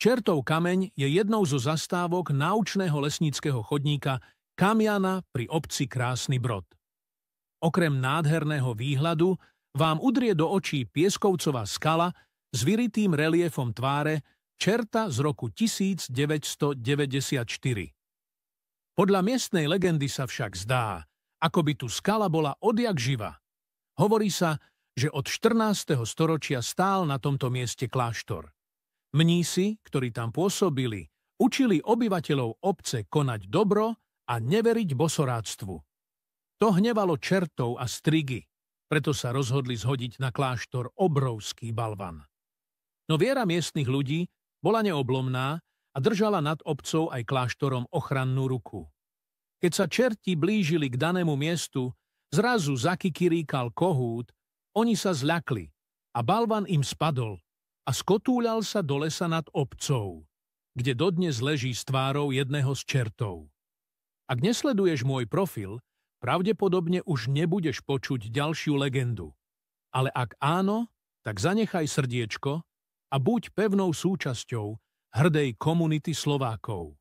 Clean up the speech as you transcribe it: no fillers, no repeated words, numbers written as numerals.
Čertov kameň je jednou zo zastávok náučného lesníckeho chodníka Kamiana pri obci Krásny Brod. Okrem nádherného výhľadu vám udrie do očí pieskovcová skala s vyritým reliefom tváre čerta z roku 1994. Podľa miestnej legendy sa však zdá, ako by tu skala bola odjak živa. Hovorí sa, že od 14. storočia stál na tomto mieste kláštor. Mnísi, ktorí tam pôsobili, učili obyvateľov obce konať dobro a neveriť bosoráctvu. To hnevalo čertov a strigy, preto sa rozhodli zhodiť na kláštor obrovský balvan. No viera miestnych ľudí bola neoblomná a držala nad obcov aj kláštorom ochrannú ruku. Keď sa čerti blížili k danému miestu, zrazu zakikiríkal kohút, oni sa zľakli a balvan im spadol a skotúľal sa do lesa nad obcov, kde dodnes leží s tvárou jedného z čertov. Ak nesleduješ môj profil, pravdepodobne už nebudeš počuť ďalšiu legendu. Ale ak áno, tak zanechaj srdiečko a buď pevnou súčasťou hrdej komunity Slovákov.